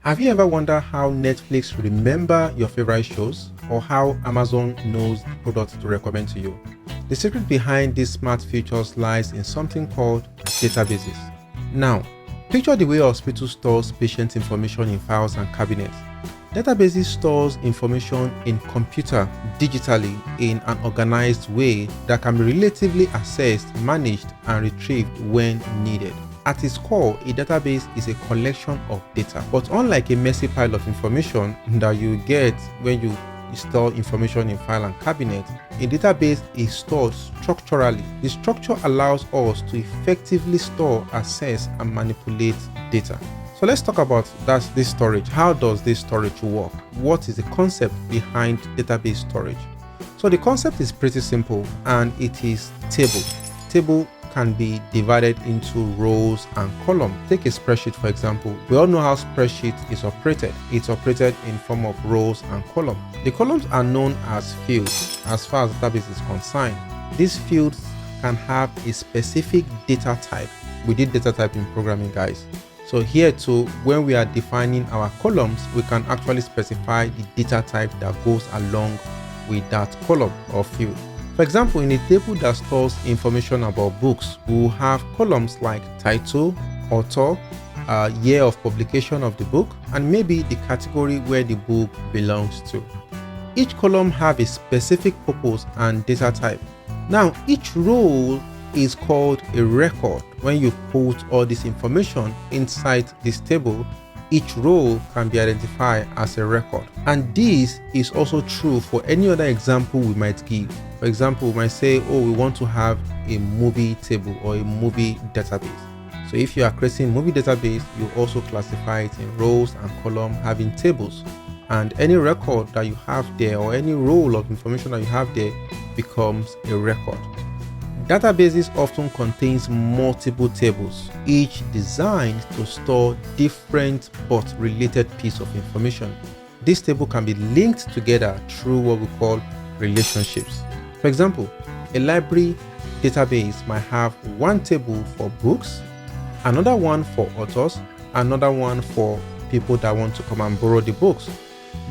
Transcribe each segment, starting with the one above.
Have you ever wondered how Netflix remember your favorite shows, or how Amazon knows products to recommend to you? The secret behind these smart features lies in something called databases. Now, picture the way hospital stores patient information in files and cabinets. Databases stores information in computer digitally in an organized way that can be relatively accessed, managed, and retrieved when needed. At its core, a database is a collection of data, but unlike a messy pile of information that you get when you store information in file and cabinet, a database is stored structurally. The structure allows us to effectively store, access, and manipulate data. So let's talk about this storage. How does this storage work? What is the concept behind database storage? So the concept is pretty simple, and it is table. Table can be divided into rows and columns. Take a spreadsheet, for example. We all know how spreadsheet is operated. It's operated in form of rows and columns. The columns are known as fields as far as database is concerned. These fields can have a specific data type. We did data type in programming, guys. So here too, when we are defining our columns, we can actually specify the data type that goes along with that column or field. For example, in a table that stores information about books, we will have columns like title, author, year of publication of the book, and maybe the category where the book belongs to. Each column have a specific purpose and data type. Now, each row is called a record. When you put all this information inside this table, each row can be identified as a record. And this is also true for any other example we might give. For example, we might say, oh, we want to have a movie table or a movie database. So if you are creating a movie database, you also classify it in rows and columns having tables. And any record that you have there, or any row of information that you have there, becomes a record. Databases often contains multiple tables, each designed to store different but related pieces of information. This table can be linked together through what we call relationships. For example, a library database might have one table for books, another one for authors, another one for people that want to come and borrow the books.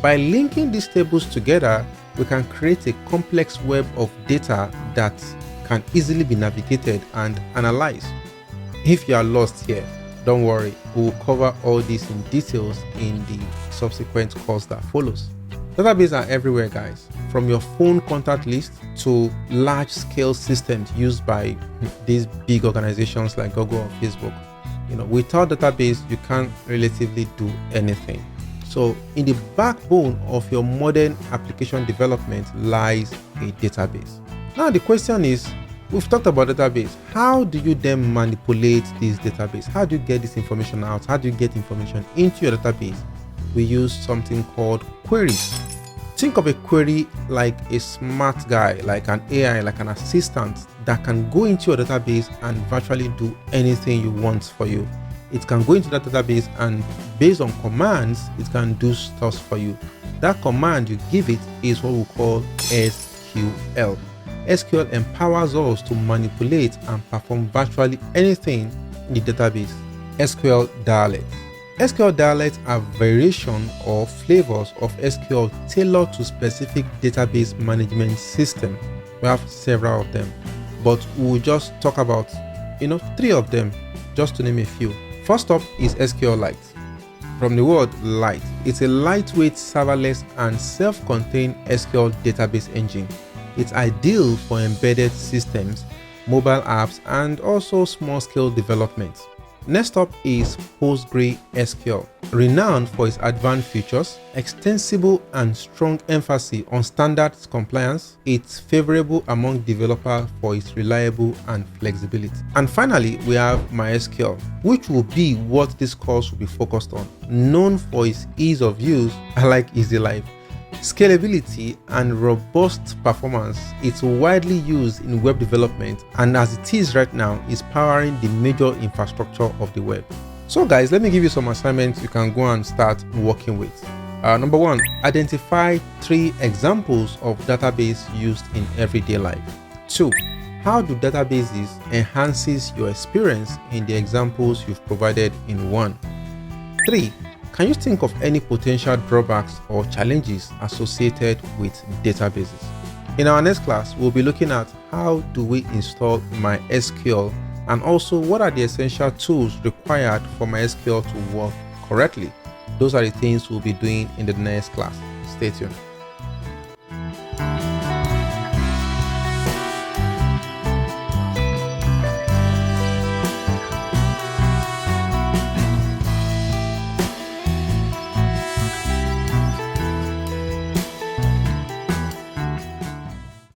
By linking these tables together, we can create a complex web of data that can easily be navigated and analyzed. If you are lost here, don't worry, we will cover all this in details in the subsequent course that follows. Databases are everywhere, guys, from your phone contact list to large-scale systems used by these big organizations like Google or Facebook. Without database, you can't relatively do anything. So in the backbone of your modern application development lies a database. Now the question is, we've talked about database. How do you then manipulate this database? How do you get this information out? How do you get information into your database? We use something called queries. Think of a query like a smart guy, like an AI, like an assistant that can go into your database and virtually do anything you want for you. It can go into that database and based on commands, it can do stuff for you. That command you give it is what we call SQL. SQL empowers us to manipulate and perform virtually anything in the database. SQL dialects. SQL dialects are variations or flavors of SQL tailored to specific database management system. We have several of them, but we'll just talk about 3 of them, just to name a few. First up is SQLite. From the word light, it's a lightweight, serverless, and self-contained SQL database engine. It's ideal for embedded systems, mobile apps, and also small-scale development. Next up is PostgreSQL. Renowned for its advanced features, extensible and strong emphasis on standards compliance, it's favorable among developers for its reliable and flexibility. And finally, we have MySQL, which will be what this course will be focused on. Known for its ease of use, I like easy life, scalability, and robust performance. It's widely used in web development, and as it is right now, is powering the major infrastructure of the web. So guys, let me give you some assignments you can go and start working with. Number 1, identify 3 examples of database used in everyday life. 2, how do databases enhances your experience in the examples you've provided in 1. 3, Can you think of any potential drawbacks or challenges associated with databases? In our next class, we'll be looking at how do we install MySQL and also what are the essential tools required for MySQL to work correctly. Those are the things we'll be doing in the next class. Stay tuned.